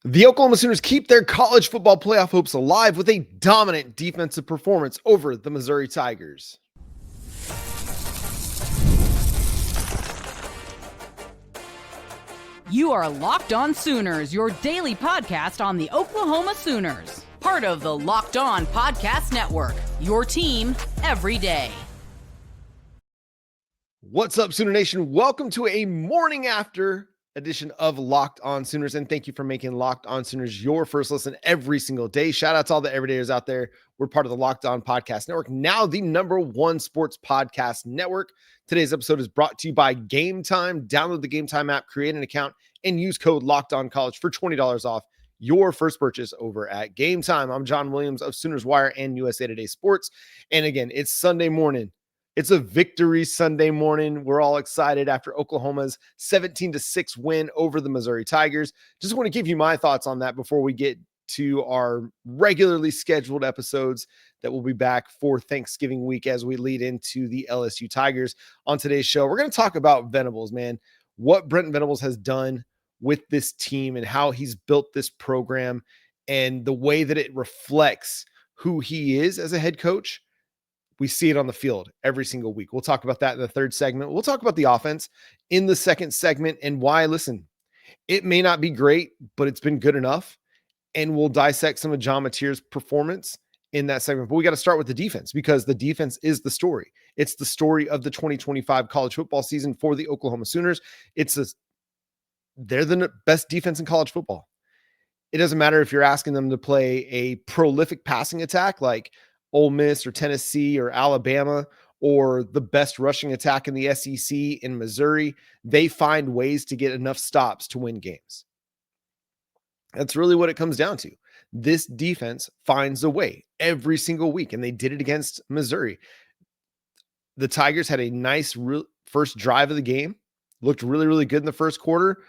The Oklahoma Sooners keep their college football playoff hopes alive with a dominant defensive performance over the Missouri Tigers. You are Locked On Sooners, your daily podcast on the Oklahoma Sooners. Part of the Locked On Podcast Network, your team every day. What's up, Sooner Nation? Welcome to a morning after edition of Locked On Sooners, and thank you for making Locked On Sooners your first listen every single day. Shout out to all the everydayers out there. We're part of the Locked On Podcast Network, now the #1 sports podcast network. Today's episode is brought to you by Game Time. Download the Game Time app, create an account, and use code Locked On College for $20 off your first purchase over at Game Time. I'm John Williams of Sooners Wire and USA Today Sports, and again, it's Sunday morning. It's a victory Sunday morning. We're all excited after Oklahoma's 17-6 win over the Missouri Tigers. Just want to give you my thoughts on that before we get to our regularly scheduled episodes that will be back for Thanksgiving week as we lead into the LSU Tigers. On today's show, we're going to talk about Venables, man, what Brent Venables has done with this team and how he's built this program and the way that it reflects who he is as a head coach. We see it on the field every single week. We'll talk about that in the third segment. We'll talk about the offense in the second segment and why, listen, it may not be great, but it's been good enough. And we'll dissect some of John Mateer's performance in that segment. But we got to start with the defense because the defense is the story. It's the story of the 2025 college football season for the Oklahoma Sooners. They're the best defense in college football. It doesn't matter if you're asking them to play a prolific passing attack like Ole Miss or Tennessee or Alabama, or the best rushing attack in the SEC in Missouri. They find ways to get enough stops to win games. That's really what it comes down to. This defense finds a way every single week, and they did it against Missouri. The Tigers had a nice first drive of the game, looked really, really good in the first quarter,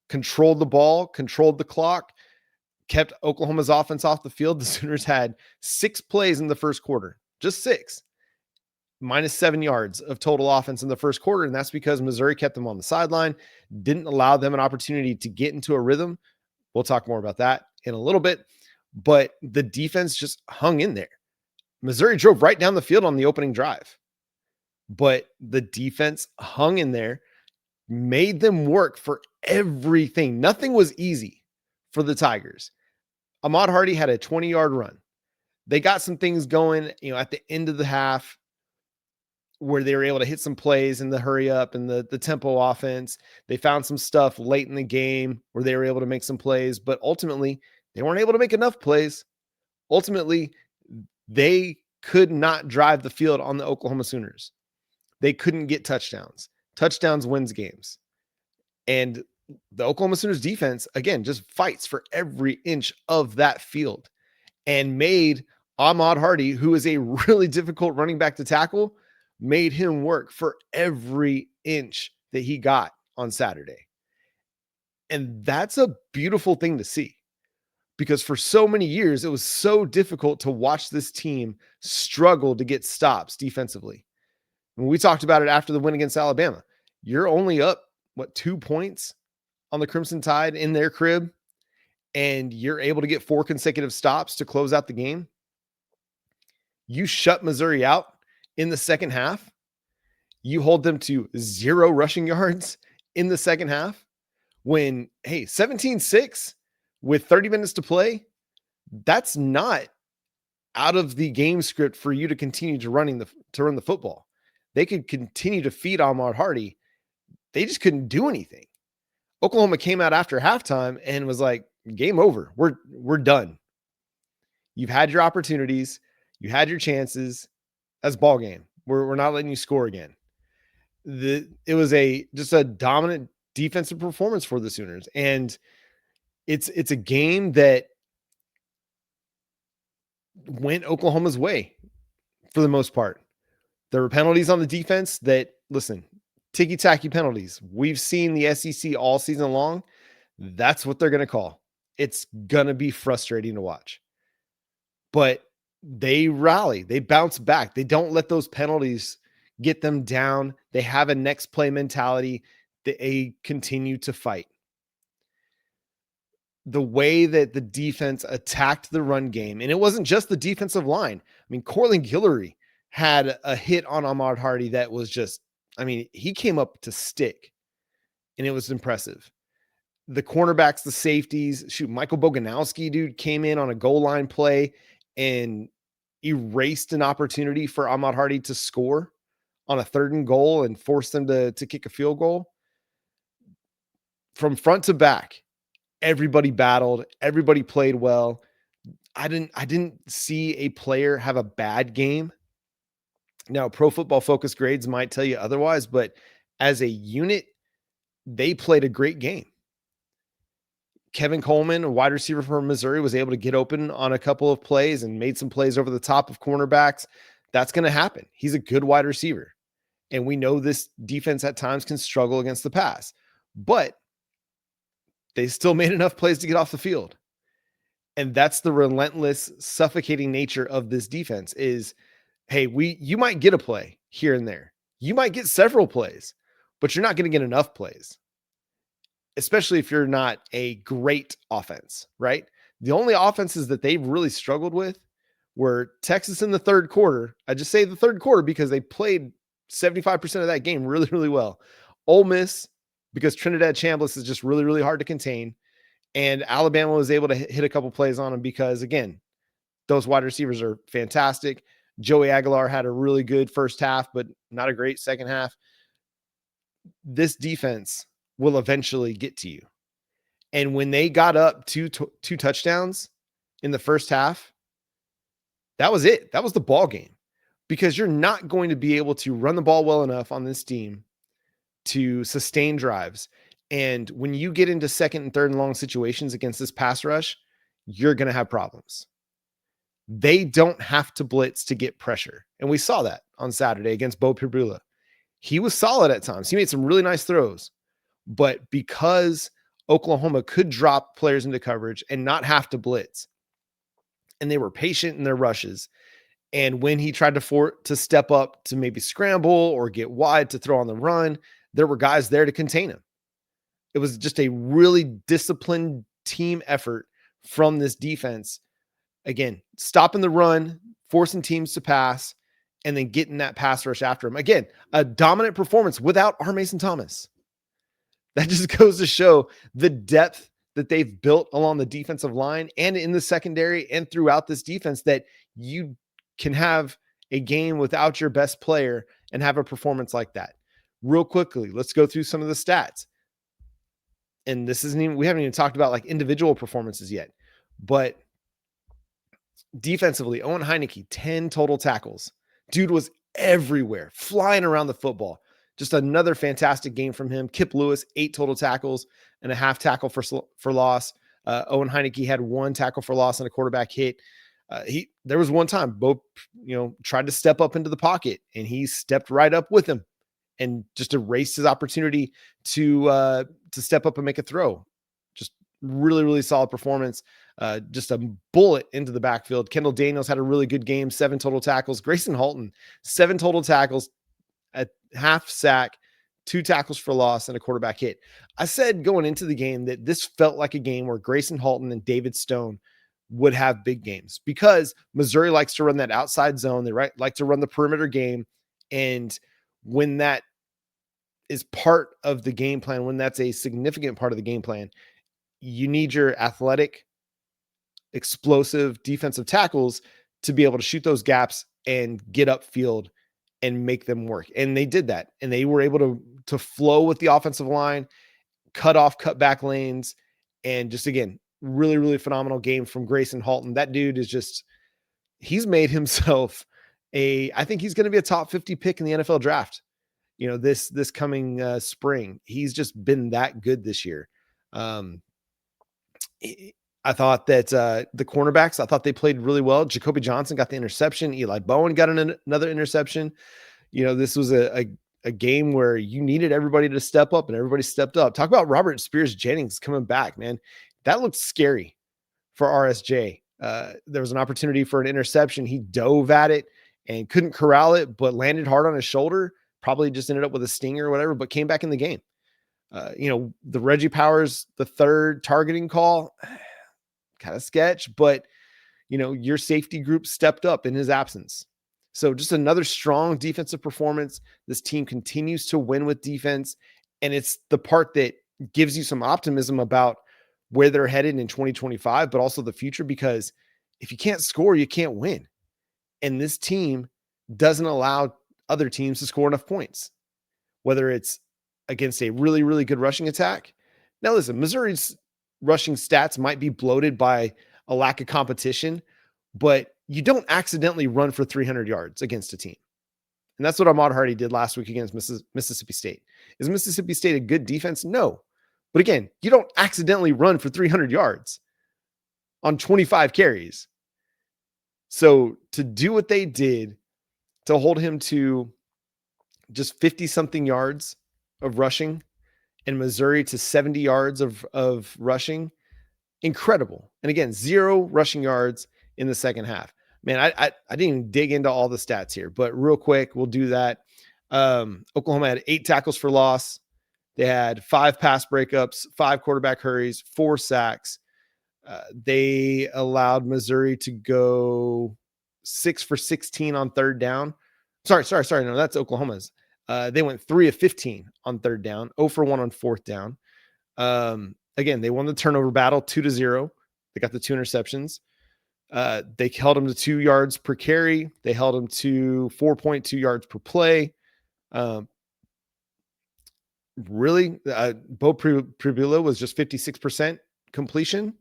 controlled the ball, controlled the clock, kept Oklahoma's offense off the field. The Sooners had 6 plays in the first quarter, just 6, -7 yards of total offense in the first quarter. And that's because Missouri kept them on the sideline, didn't allow them an opportunity to get into a rhythm. We'll talk more about that in a little bit, but the defense just hung in there. Missouri drove right down the field on the opening drive, but the defense hung in there, made them work for everything. Nothing was easy for the Tigers. Ahmad Hardy had a 20-yard run. They got some things going, at the end of the half where they were able to hit some plays in the hurry up and the tempo offense. They found some stuff late in the game where they were able to make some plays, but ultimately they weren't able to make enough plays. Ultimately, they could not drive the field on the Oklahoma Sooners. They couldn't get touchdowns. Touchdowns wins games. And the Oklahoma Sooners defense, again, just fights for every inch of that field and made Ahmad Hardy, who is a really difficult running back to tackle, made him work for every inch that he got on Saturday. And that's a beautiful thing to see because for so many years, it was so difficult to watch this team struggle to get stops defensively. When we talked about it after the win against Alabama, you're only up, 2 points on the Crimson Tide in their crib, and you're able to get 4 consecutive stops to close out the game. You shut Missouri out in the second half. You hold them to 0 rushing yards in the second half when, 17-6 with 30 minutes to play, that's not out of the game script for you to continue to run the football. They could continue to feed Ahmad Hardy. They just couldn't do anything. Oklahoma came out after halftime and was like, game over. We're done. You've had your opportunities. You had your chances. That's ball game. We're not letting you score again. It was just a dominant defensive performance for the Sooners. And it's a game that went Oklahoma's way for the most part. There were penalties on the defense that, listen, ticky-tacky penalties. We've seen the SEC all season long. That's what they're going to call. It's going to be frustrating to watch. But they rally. They bounce back. They don't let those penalties get them down. They have a next play mentality. They continue to fight. the way that the defense attacked the run game, and it wasn't just the defensive line. I mean, Cortland Guillory had a hit on Ahmad Hardy that was just, I mean, he came up to stick, and it was impressive. The cornerbacks, the safeties, Michael Boganowski, dude, came in on a goal line play and erased an opportunity for Ahmad Hardy to score on a 3rd and goal and forced them to kick a field goal. From front to back, everybody battled, everybody played well. I didn't see a player have a bad game. Now, Pro Football Focus grades might tell you otherwise, but as a unit, they played a great game. Kevin Coleman, a wide receiver from Missouri, was able to get open on a couple of plays and made some plays over the top of cornerbacks. That's going to happen. He's a good wide receiver. And we know this defense at times can struggle against the pass, but they still made enough plays to get off the field. And that's the relentless, suffocating nature of this defense is, hey, you might get a play here and there. You might get several plays, but you're not going to get enough plays, especially if you're not a great offense, right? The only offenses that they've really struggled with were Texas in the 3rd quarter. I just say the 3rd quarter because they played 75% of that game really, really well. Ole Miss, because Trinidad Chambliss is just really, really hard to contain. And Alabama was able to hit a couple plays on them because, again, those wide receivers are fantastic. Joey Aguilar had a really good first half, but not a great second half. This defense will eventually get to you. And when they got up two touchdowns in the first half, that was it. That was the ball game, because you're not going to be able to run the ball well enough on this team to sustain drives. And when you get into 2nd and 3rd and long situations against this pass rush, you're going to have problems. They don't have to blitz to get pressure. And we saw that on Saturday against Bo Pirbula. He was solid at times. He made some really nice throws. But because Oklahoma could drop players into coverage and not have to blitz, and they were patient in their rushes, and when he tried to step up to maybe scramble or get wide to throw on the run, there were guys there to contain him. It was just a really disciplined team effort from this defense. Again, stopping the run, forcing teams to pass, and then getting that pass rush after him. Again, a dominant performance without R. Mason Thomas. That just goes to show the depth that they've built along the defensive line and in the secondary and throughout this defense, that you can have a game without your best player and have a performance like that. Real quickly, let's go through some of the stats. And this isn't even, we haven't even talked about like individual performances yet, but defensively, Owen Heinecke, 10 total tackles. Dude was everywhere, flying around the football. Just another fantastic game from him. Kip Lewis, 8 total tackles and a half tackle for loss. Owen Heinecke had 1 tackle for loss and a quarterback hit. There was one time Bo, tried to step up into the pocket, and he stepped right up with him and just erased his opportunity to step up and make a throw. Just really, really solid performance. Just a bullet into the backfield. Kendall Daniels had a really good game, 7 total tackles. Gracen Halton, 7 total tackles, a half sack, 2 tackles for loss, and a quarterback hit. I said going into the game that this felt like a game where Gracen Halton and David Stone would have big games, because Missouri likes to run that outside zone. They like to run the perimeter game. And when that is part of the game plan, when that's a significant part of the game plan, you need your athletic, explosive defensive tackles to be able to shoot those gaps and get upfield and make them work. And they did that. And they were able to flow with the offensive line, cut back lanes, and just, again, really, really phenomenal game from Gracen Halton. That dude is just, he's made himself I think he's going to be a top 50 pick in the NFL draft. This coming spring. He's just been that good this year. I thought that the cornerbacks, I thought they played really well. Jacobe Johnson got the interception. Eli Bowen got another interception. This was a game where you needed everybody to step up, and everybody stepped up. Talk about Robert Spears Jennings coming back, man. That looked scary for RSJ. There was an opportunity for an interception. He dove at it and couldn't corral it, but landed hard on his shoulder. Probably just ended up with a stinger or whatever, but came back in the game. The Reggie Powers, the third targeting call, kind of sketch, but your safety group stepped up in his absence. So just another strong defensive performance. This team continues to win with defense. And it's the part that gives you some optimism about where they're headed in 2025, but also the future, because if you can't score, you can't win. And this team doesn't allow other teams to score enough points, whether it's against a really, really good rushing attack. Now, listen, Missouri's rushing stats might be bloated by a lack of competition, but you don't accidentally run for 300 yards against a team. And that's what Ahmad Hardy did last week against Mississippi State. Is Mississippi State a good defense? No. But again, you don't accidentally run for 300 yards on 25 carries. So to do what they did, to hold him to just 50-something yards of rushing and Missouri to 70 yards of rushing, incredible. And again, 0 rushing yards in the second half. Man, I didn't even dig into all the stats here, but real quick, we'll do that. Oklahoma had 8 tackles for loss. They had 5 pass breakups, 5 quarterback hurries, 4 sacks. They allowed Missouri to go 6 for 16 on third down. Sorry. No, that's Oklahoma's. They went 3 of 15 on third down, 0 for 1 on fourth down. Again, they won the turnover battle 2-0. They got the 2 interceptions. They held them to 2 yards per carry. They held them to 4.2 yards per play. Really, Bo Pribula was just 56% completion.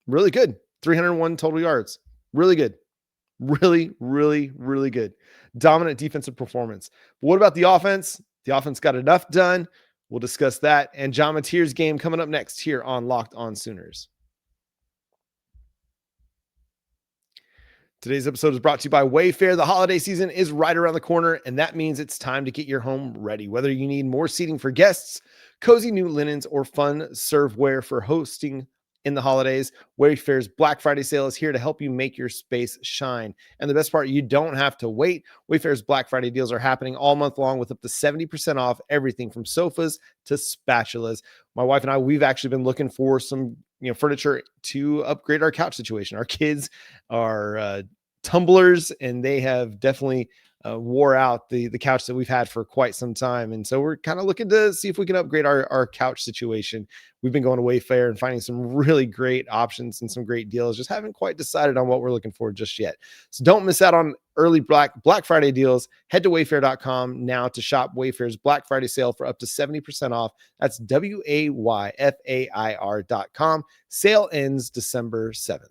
Really good. 301 total yards. Really good. Really, really, really good. Dominant defensive performance. But what about the offense? The offense got enough done. We'll discuss that and John Mateer's game coming up next here on Locked On Sooners. Today's episode is brought to you by Wayfair. The holiday season is right around the corner, and that means it's time to get your home ready. Whether you need more seating for guests, cozy new linens, or fun serveware for hosting in the holidays, Wayfair's Black Friday sale is here to help you make your space shine. And the best part, you don't have to wait. Wayfair's Black Friday deals are happening all month long with up to 70% off everything from sofas to spatulas. My wife and I, we've actually been looking for some furniture to upgrade our couch situation. Our kids are tumblers, and they have definitely wore out the couch that we've had for quite some time. And so we're kind of looking to see if we can upgrade our couch situation. We've been going to Wayfair and finding some really great options and some great deals. Just haven't quite decided on what we're looking for just yet. So don't miss out on early Black Friday deals. Head to wayfair.com now to shop Wayfair's Black Friday sale for up to 70% off. That's WAYFAIR.com. Sale ends December 7th.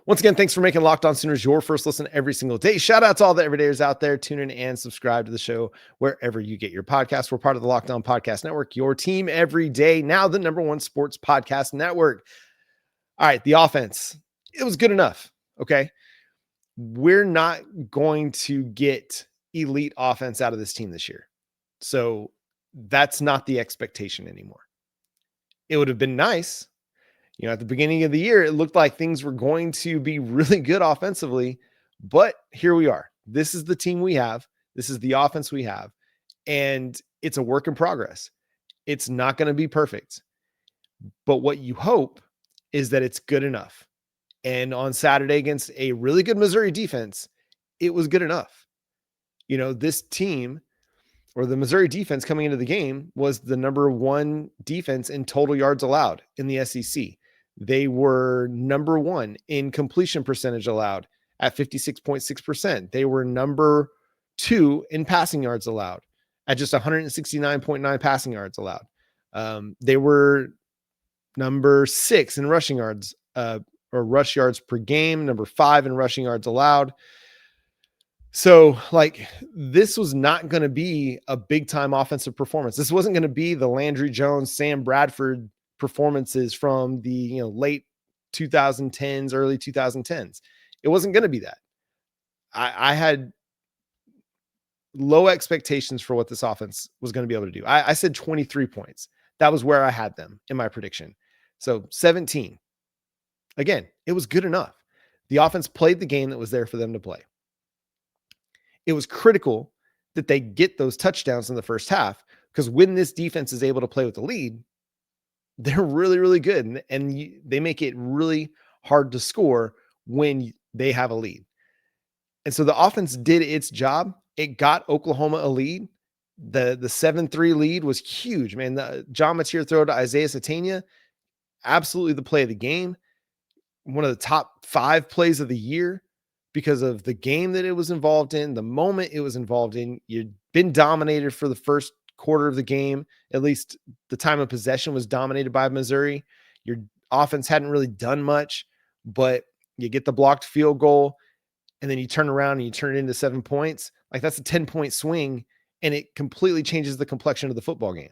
Once again, thanks for making Locked On Sooners your first listen every single day. Shout out to all the everydayers out there. Tune in and subscribe to the show wherever you get your podcasts. We're part of the Locked On Podcast Network, your team every day. Now the #1 sports podcast network. All right, the offense. It was good enough, okay? We're not going to get elite offense out of this team this year. So that's not the expectation anymore. It would have been nice. At the beginning of the year, it looked like things were going to be really good offensively, but here we are. This is the team we have. This is the offense we have, and it's a work in progress. It's not going to be perfect, but what you hope is that it's good enough. And on Saturday against a really good Missouri defense, it was good enough. This team, or the Missouri defense coming into the game, was the #1 defense in total yards allowed in the SEC. They were #1 in completion percentage allowed at 56.6%. They were #2 in passing yards allowed at just 169.9 passing yards allowed. They were #6 in rushing yards, or rush yards per game, #5 in rushing yards allowed. So this was not going to be a big time offensive performance. This wasn't going to be the Landry Jones, Sam Bradford performances from the late 2010s, early 2010s. It wasn't going to be that. I had low expectations for what this offense was going to be able to do. I said 23 points. That was where I had them in my prediction. So 17. Again, it was good enough. The offense played the game that was there for them to play. It was critical that they get those touchdowns in the first half. Because when this defense is able to play with the lead, they're really, really good. And they make it really hard to score when they have a lead. And so the offense did its job. It got Oklahoma a lead. The 7-3 lead was huge, man. The John Mateer throw to Isaiah Satania, absolutely the play of the game. One of the top 5 plays of the year because of the game that it was involved in, the moment it was involved in. You'd been dominated for the first quarter of the game. At least the time of possession was dominated by Missouri. Your offense hadn't really done much, but you get the blocked field goal, and then you turn around and you turn it into 7 points. Like, that's a 10-point swing, and it completely changes the complexion of the football game.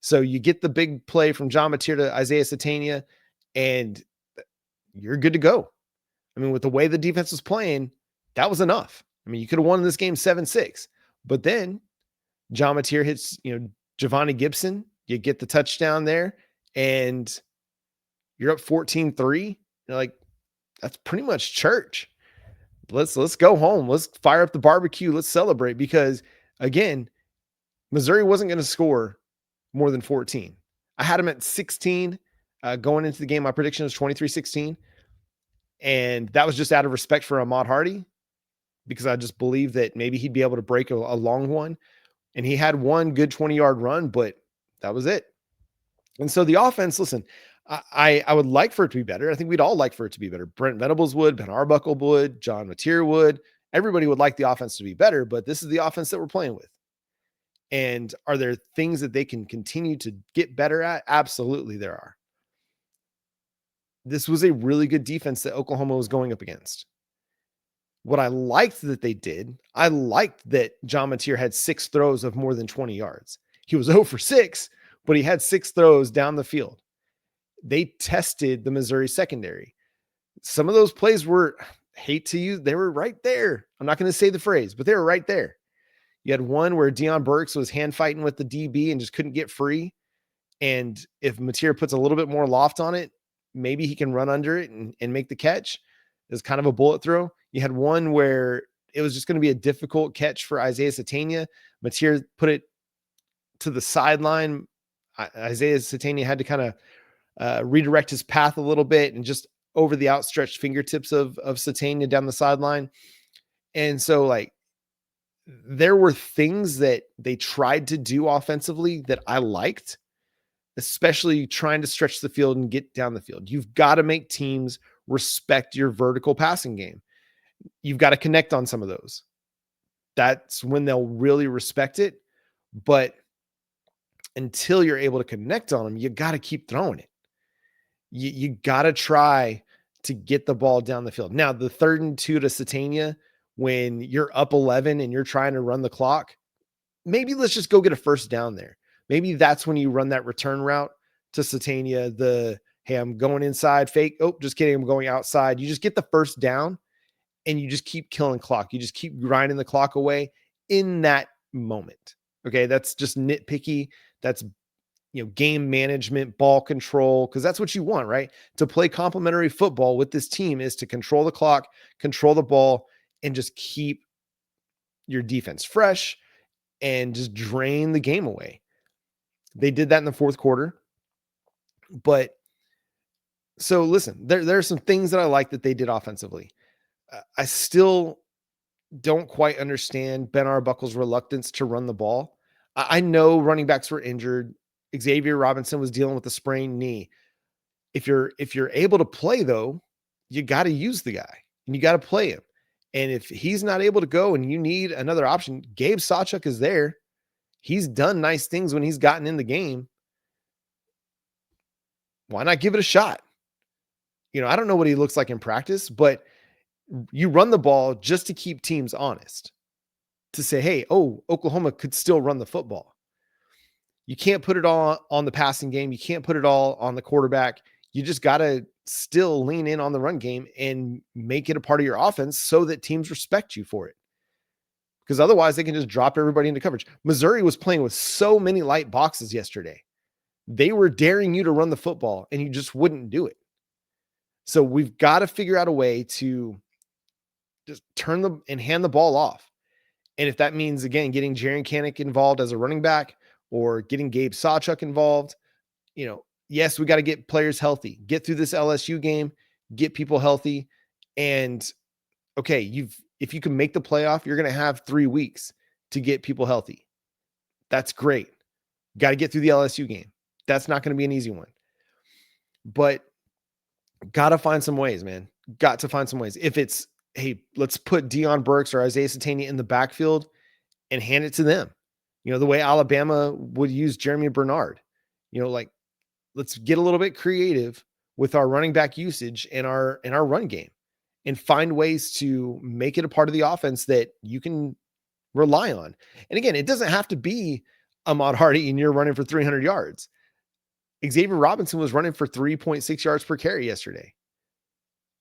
So you get the big play from John Mateer to Isaiah Satania, and you're good to go. I mean, with the way the defense was playing, that was enough. I mean, you could have won this game 7-6, but then John Mateer hits, Giovanni Gibson, you get the touchdown there, and you're up 14-3. You're like, that's pretty much church. Let's go home. Let's fire up the barbecue. Let's celebrate, because again, Missouri wasn't going to score more than 14. I had them at 16 going into the game. My prediction was 23-16. And that was just out of respect for Ahmad Hardy, because I just believe that maybe he'd be able to break a long one. And he had one good 20-yard run, but that was it. And so the offense, listen, I would like for it to be better. I think we'd all like for it to be better. Brent Venables would, Ben Arbuckle would, John Mateer would. Everybody would like the offense to be better, but this is the offense that we're playing with. And are there things that they can continue to get better at? Absolutely, there are. This was a really good defense that Oklahoma was going up against. What I liked that they did, I liked that John Mateer had 6 throws of more than 20 yards. He was 0 for 6, but he had 6 throws down the field. They tested the Missouri secondary. Some of those plays were, hate to use, they were right there. I'm not going to say the phrase, but they were right there. You had one where Deion Burks was hand fighting with the DB and just couldn't get free. And if Mateer puts a little bit more loft on it, maybe he can run under it and make the catch. It was kind of a bullet throw. You had one where it was just going to be a difficult catch for Isaiah Satania. Mateer put it to the sideline. Isaiah Satania had to kind of redirect his path a little bit and just over the outstretched fingertips of Satania down the sideline. And so, like, there were things that they tried to do offensively that I liked, especially trying to stretch the field and get down the field. You've got to make teams respect your vertical passing game. You've got to connect on some of those. That's when they'll really respect it. But until you're able to connect on them, you got to keep throwing it. You got to try to get the ball down the field. Now, the 3rd and 2 to Satania, when you're up 11 and you're trying to run the clock, maybe let's just go get a first down there. Maybe that's when you run that return route to Satania. Hey, I'm going inside, fake. Oh, just kidding. I'm going outside. You just get the first down and you just keep killing clock. You just keep grinding the clock away in that moment. Okay. That's just nitpicky. That's, game management, ball control, because that's what you want, right? To play complementary football with this team is to control the clock, control the ball, and just keep your defense fresh and just drain the game away. They did that in the 4th quarter. But so listen, there are some things that I like that they did offensively. I still don't quite understand Ben Arbuckle's reluctance to run the ball. I know running backs were injured. Xavier Robinson was dealing with a sprained knee. If you're able to play, though, you got to use the guy and you got to play him. And if he's not able to go and you need another option, Gabe Sawchuk is there. He's done nice things when he's gotten in the game. Why not give it a shot? I don't know what he looks like in practice, but you run the ball just to keep teams honest, to say, hey, Oklahoma could still run the football. You can't put it all on the passing game. You can't put it all on the quarterback. You just got to still lean in on the run game and make it a part of your offense so that teams respect you for it. Because otherwise they can just drop everybody into coverage. Missouri was playing with so many light boxes yesterday. They were daring you to run the football and you just wouldn't do it. So we've got to figure out a way to just turn and hand the ball off. And if that means, again, getting Jaren Kanak involved as a running back or getting Gabe Sawchuk involved, yes, we got to get players healthy, get through this LSU game, get people healthy. And okay, if you can make the playoff, you're going to have 3 weeks to get people healthy. That's great. Got to get through the LSU game. That's not going to be an easy one. But got to find some ways, man. Got to find some ways. If it's, hey, let's put Deion Burks or Isaiah Satania in the backfield and hand it to them. The way Alabama would use Jeremy Bernard. Let's get a little bit creative with our running back usage and our run game and find ways to make it a part of the offense that you can rely on. And again, it doesn't have to be Ahmad Hardy and you're running for 300 yards. Xavier Robinson was running for 3.6 yards per carry yesterday.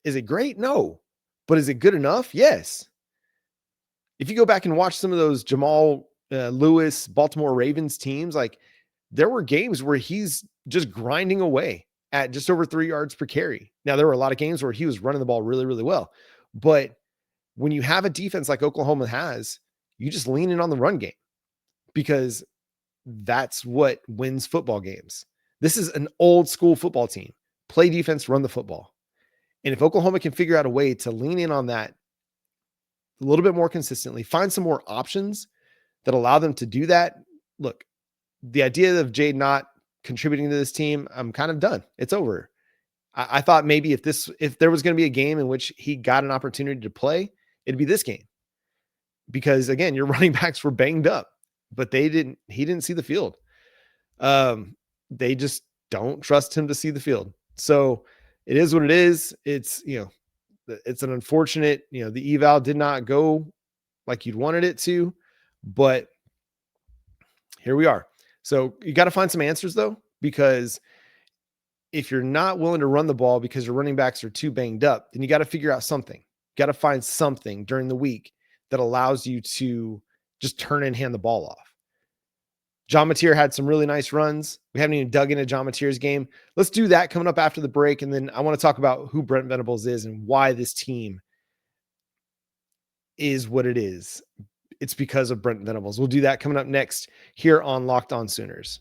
Is it great? No. But is it good enough? Yes. If you go back and watch some of those Jamal Lewis, Baltimore Ravens teams, there were games where he's just grinding away at just over 3 yards per carry. Now, there were a lot of games where he was running the ball really, really well. But when you have a defense like Oklahoma has, you just lean in on the run game because that's what wins football games. This is an old school football team. Play defense, run the football. And if Oklahoma can figure out a way to lean in on that a little bit more consistently, find some more options that allow them to do that. Look, the idea of Jade not contributing to this team, I'm kind of done. It's over. I thought maybe if there was going to be a game in which he got an opportunity to play, it'd be this game. Because again, your running backs were banged up, but he didn't see the field. They just don't trust him to see the field. So it is what it is. It's, it's an unfortunate, the eval did not go like you'd wanted it to, but here we are. So you got to find some answers though, because if you're not willing to run the ball because your running backs are too banged up, then you got to figure out something. You got to find something during the week that allows you to just turn and hand the ball off. John Mateer had some really nice runs. We haven't even dug into John Mateer's game. Let's do that coming up after the break. And then I want to talk about who Brent Venables is and why this team is what it is. It's because of Brent Venables. We'll do that coming up next here on Locked On Sooners.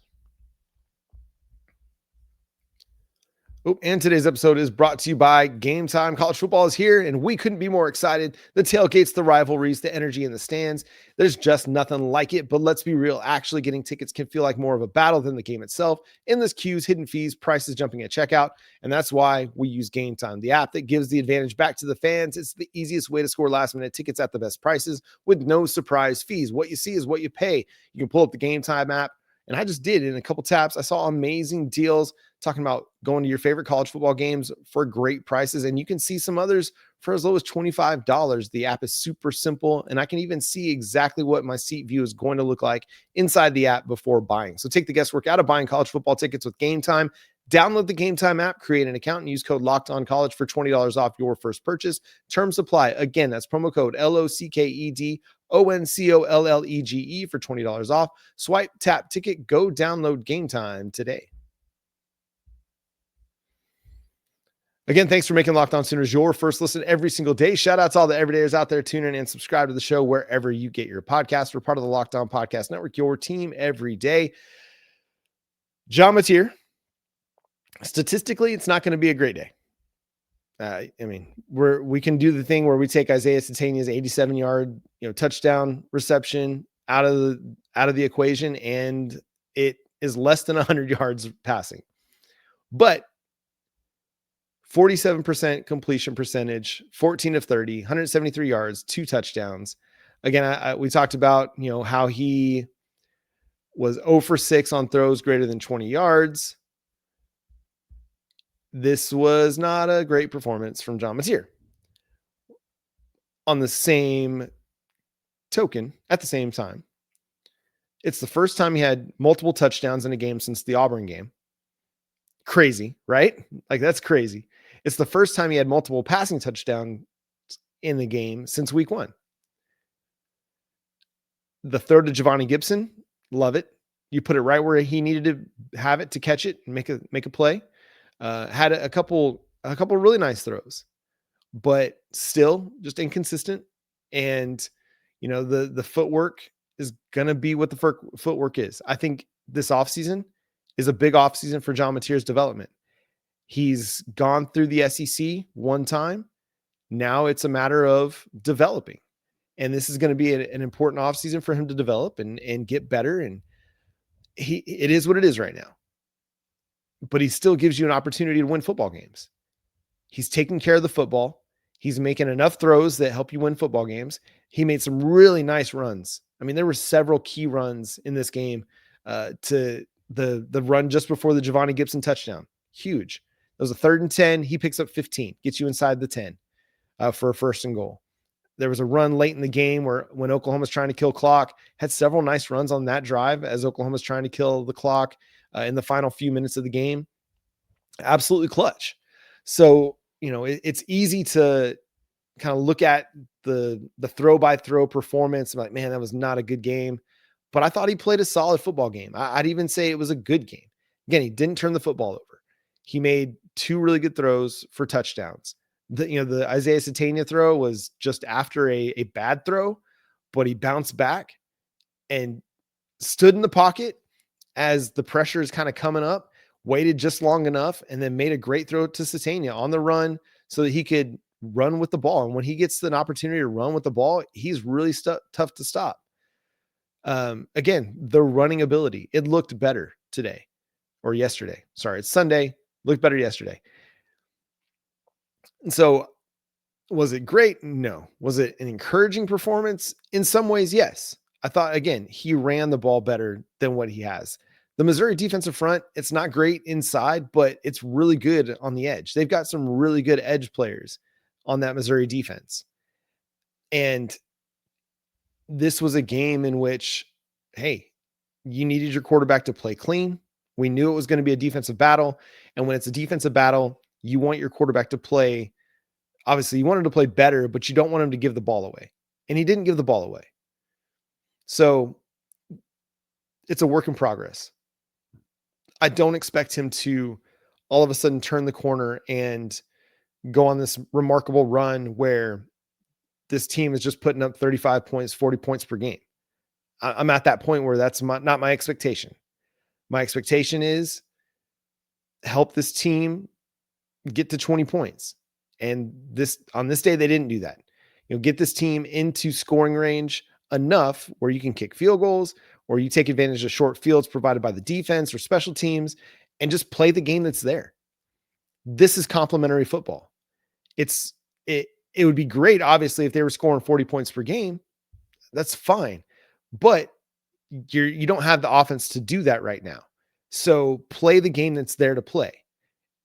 And today's episode is brought to you by Game Time. College football is here, and we couldn't be more excited. The tailgates, the rivalries, the energy in the stands. There's just nothing like it. But let's be real. Actually getting tickets can feel like more of a battle than the game itself. Endless queues, hidden fees, prices jumping at checkout. And that's why we use Game Time, the app that gives the advantage back to the fans. It's the easiest way to score last-minute tickets at the best prices with no surprise fees. What you see is what you pay. You can pull up the Game Time app. And I just did in a couple taps. I saw amazing deals talking about going to your favorite college football games for great prices. And you can see some others for as low as $25. The app is super simple. And I can even see exactly what my seat view is going to look like inside the app before buying. So take the guesswork out of buying college football tickets with Game Time. Download the Game Time app, create an account, and use code LOCKEDONCollege for $20 off your first purchase. Terms apply. Again, that's promo code LOCKED ONCOLLEGE for $20 off. Swipe, tap, ticket, go download Game Time today. Again, thanks for making Locked On Sooners your first listen every single day. Shout out to all the everydayers out there. Tune in and subscribe to the show wherever you get your podcast. We're part of the Locked On Podcast Network, your team every day. John Mateer, statistically, it's not going to be a great day. We can do the thing where we take Isaiah Satania's 87-yard, touchdown reception out of the equation, and it is less than 100 yards passing. But 47% completion percentage, 14 of 30, 173 yards, 2 touchdowns. Again, we talked about, how he was 0 for 6 on throws greater than 20 yards. This was not a great performance from John Mateer. On the same token, at the same time, it's the first time he had multiple touchdowns in a game since the Auburn game. Crazy, right? That's crazy. It's the first time he had multiple passing touchdowns in the game since week 1. The throw to Giovanni Gibson, love it. You put it right where he needed to have it to catch it and make a play. Had a couple really nice throws, but still just inconsistent. And, The footwork is going to be what the footwork is. I think this offseason is a big offseason for John Mateer's development. He's gone through the SEC one time. Now it's a matter of developing. And this is going to be an important offseason for him to develop and get better. And it is what it is right now. But he still gives you an opportunity to win football games. He's taking care of the football. He's making enough throws that help you win football games. He made some really nice runs. I mean, there were several key runs in this game to the run just before the Giovanni Gibson touchdown. Huge. It was a 3rd and 10. He picks up 15, gets you inside the 10 for a 1st and goal. There was a run late in the game when Oklahoma's trying to kill clock, had several nice runs on that drive as Oklahoma's trying to kill the clock in the final few minutes of the game. Absolutely clutch. So, it's easy to kind of look at the throw by throw performance. I'm like, man, that was not a good game, but I thought he played a solid football game. I'd even say it was a good game. Again, he didn't turn the football over. He made 2 really good throws for touchdowns. The Isaiah Satania throw was just after a bad throw, but he bounced back and stood in the pocket as the pressure is kind of coming up, waited just long enough, and then made a great throw to Satania on the run so that he could run with the ball. And when he gets an opportunity to run with the ball, he's really tough to stop. Again, the running ability, it looked better today or yesterday. Sorry, it's Sunday. Looked better yesterday. And so was it great? No. Was it an encouraging performance? In some ways, yes. I thought, again, he ran the ball better than what he has. The Missouri defensive front, it's not great inside, but it's really good on the edge. They've got some really good edge players on that Missouri defense. And this was a game in which, hey, you needed your quarterback to play clean. We knew it was going to be a defensive battle. And when it's a defensive battle, you want your quarterback to play. Obviously, you want him to play better, but you don't want him to give the ball away. And he didn't give the ball away. So it's a work in progress. I don't expect him to all of a sudden turn the corner and go on this remarkable run where this team is just putting up 35 points, 40 points per game. I'm at that point where that's not my expectation. My expectation is help this team get to 20 points. And on this day, they didn't do that. Get this team into scoring range enough where you can kick field goals or you take advantage of short fields provided by the defense or special teams and just play the game that's there. This is complementary football. It would be great, obviously, if they were scoring 40 points per game. That's fine. But you don't have the offense to do that right now. So play the game that's there to play.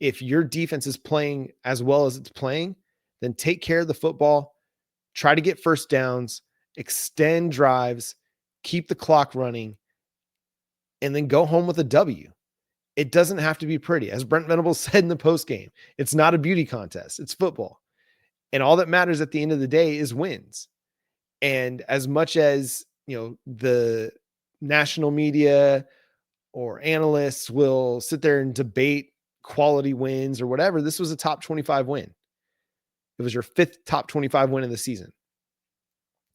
If your defense is playing as well as it's playing, then take care of the football, try to get first downs, extend drives, keep the clock running, and then go home with a W. It doesn't have to be pretty. As Brent Venables said in the post game, it's not a beauty contest. It's football. And all that matters at the end of the day is wins. And as much as, the national media or analysts will sit there and debate quality wins or whatever, this was a top 25 win. It was your 5th top 25 win of the season.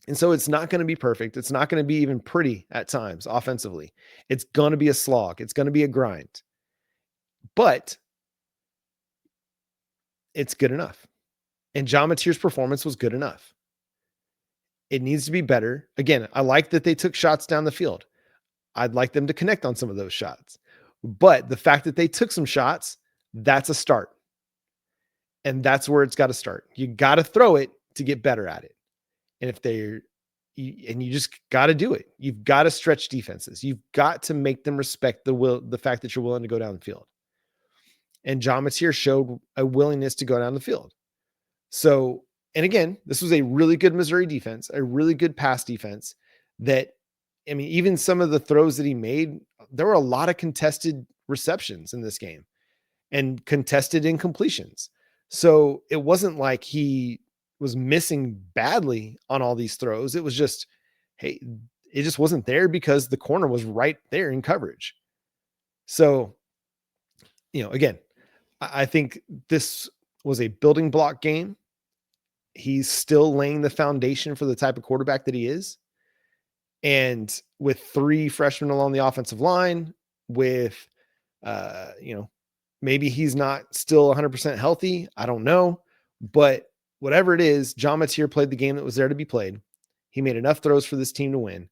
And so it's not going to be perfect. It's not going to be even pretty at times offensively. It's going to be a slog. It's going to be a grind. But it's good enough. And John Mateer's performance was good enough. It needs to be better. Again, I like that they took shots down the field. I'd like them to connect on some of those shots. But the fact that they took some shots, that's a start. And that's where it's got to start. You got to throw it to get better at it. And you just got to do it. You've got to stretch defenses. You've got to make them respect the fact that you're willing to go down the field. And John Mateer showed a willingness to go down the field. So, and again, this was a really good Missouri defense, a really good pass defense that, even some of the throws that he made, there were a lot of contested receptions in this game and contested incompletions. So it wasn't like he was missing badly on all these throws. It was just, hey, it just wasn't there because the corner was right there in coverage. So, again, I think this was a building block game. he's still laying the foundation for the type of quarterback that he is. And with 3 freshmen along the offensive line, with, maybe he's not still 100% healthy. I don't know. But whatever it is, John Mateer played the game that was there to be played. He made enough throws for this team to win.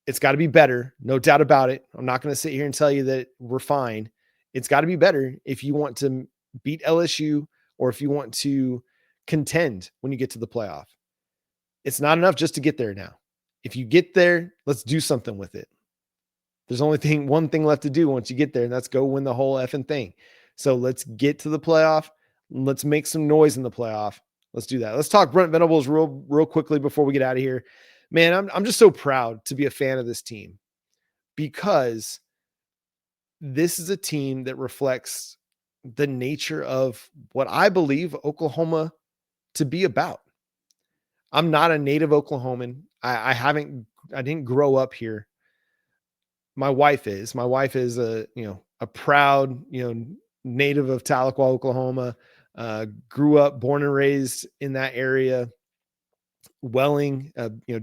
It's got to be better. No doubt about it. I'm not going to sit here and tell you that we're fine. It's got to be better if you want to beat LSU or if you want to contend when you get to the playoff. It's not enough just to get there now. If you get there, let's do something with it. There's only one thing left to do once you get there, and that's go win the whole effing thing. So let's get to the playoff. Let's make some noise in the playoff. Let's do that. Let's talk Brent Venables real quickly before we get out of here. Man, I'm just so proud to be a fan of this team because this is a team that reflects the nature of what I believe Oklahoma to be about. I'm not a native Oklahoman. I didn't grow up here. My wife is a proud, native of Tahlequah, Oklahoma, grew up, born and raised in that area, Welling,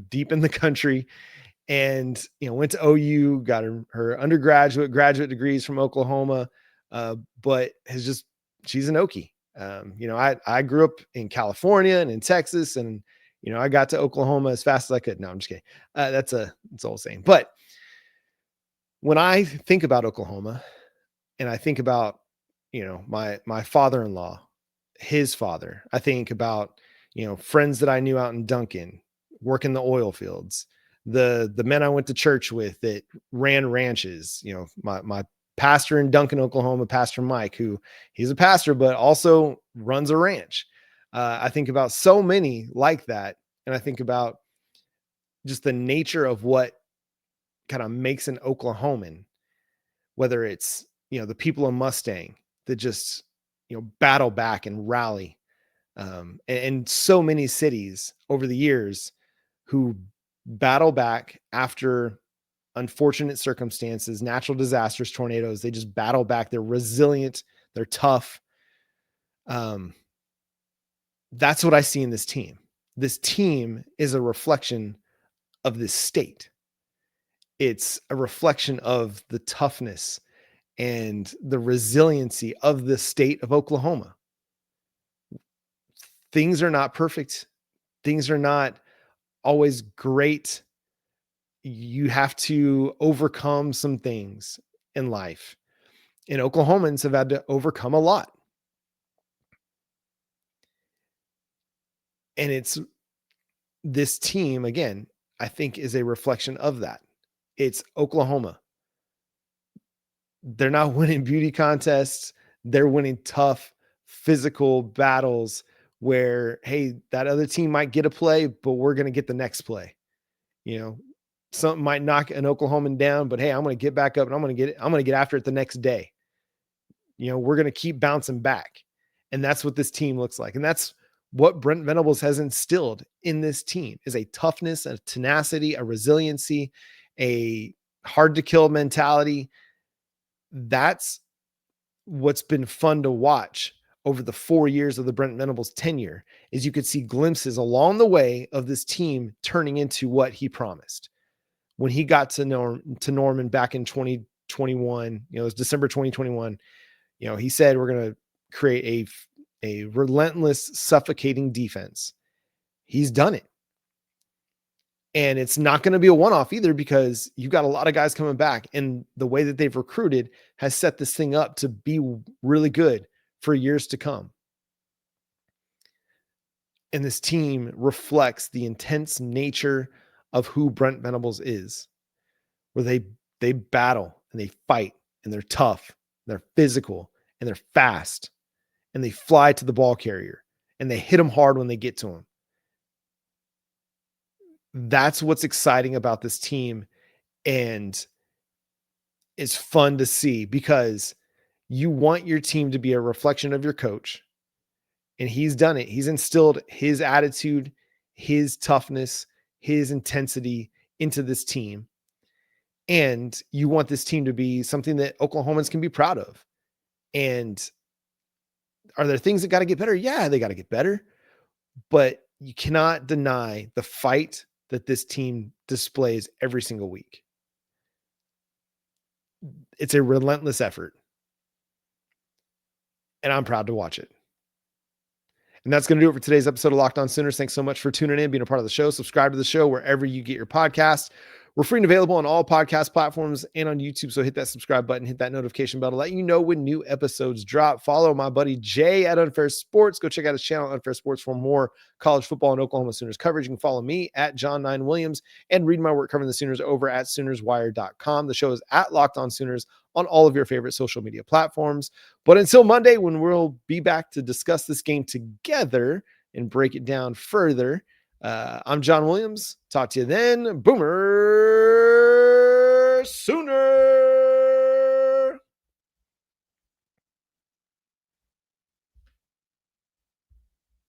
deep in the country, and, went to OU, got her graduate degrees from Oklahoma, but she's an Okie. I grew up in California and in Texas, and, I got to Oklahoma as fast as I could. No, I'm just kidding. It's all saying, but when I think about Oklahoma and I think about, my father-in-law, his father, I think about, friends that I knew out in Duncan, working the oil fields, the men I went to church with that ran ranches, my pastor in Duncan, Oklahoma, Pastor Mike, who he's a pastor, but also runs a ranch. I think about so many like that. And I think about just the nature of what kind of makes an Oklahoman, whether it's, the people of Mustang that just, battle back and rally. And so many cities over the years who battle back after unfortunate circumstances, natural disasters, tornadoes, they just battle back. They're resilient. They're tough. That's what I see in this team. This team is a reflection of this state. It's a reflection of the toughness and the resiliency of the state of Oklahoma. Things are not perfect. Things are not always great. You have to overcome some things in life. And Oklahomans have had to overcome a lot. And it's this team, again, I think is a reflection of that. It's Oklahoma. They're not winning beauty contests. They're winning tough physical battles where, hey, that other team might get a play, but we're going to get the next play. Something might knock an Oklahoman down, but hey, I'm going to get back up and I'm going to get after it the next day. We're going to keep bouncing back. And that's what this team looks like. And that's what Brent Venables has instilled in this team is a toughness, a tenacity, a resiliency, a hard to kill mentality. That's what's been fun to watch over the 4 years of the Brent Venables tenure is you could see glimpses along the way of this team turning into what he promised. When he got to Norman back in 2021, it was December 2021, he said, we're going to create a relentless, suffocating defense. He's done it. And it's not going to be a one-off either because you've got a lot of guys coming back. And the way that they've recruited has set this thing up to be really good for years to come. And this team reflects the intense nature of who Brent Venables is, where they battle and they fight and they're tough, and they're physical and they're fast and they fly to the ball carrier and they hit them hard when they get to him. That's what's exciting about this team. And it's fun to see because you want your team to be a reflection of your coach. And he's done it. He's instilled his attitude, his toughness, his intensity into this team. And you want this team to be something that Oklahomans can be proud of. And are there things that got to get better? Yeah, they got to get better. but you cannot deny the fight that this team displays every single week. It's a relentless effort, and I'm proud to watch it. And that's going to do it for today's episode of Locked On Sooners. Thanks so much for tuning in, being a part of the show. Subscribe to the show wherever you get your podcasts. We're free and available on all podcast platforms and on YouTube. So hit that subscribe button, hit that notification bell to let you know when new episodes drop. Follow my buddy Jay at Unfair Sports. Go check out his channel, Unfair Sports, for more college football and Oklahoma Sooners coverage. You can follow me at John9Williams and read my work covering the Sooners over at SoonersWire.com. The show is at Locked On Sooners on all of your favorite social media platforms. But until Monday, when we'll be back to discuss this game together and break it down further, I'm John Williams. Talk to you then. Boomer Sooner.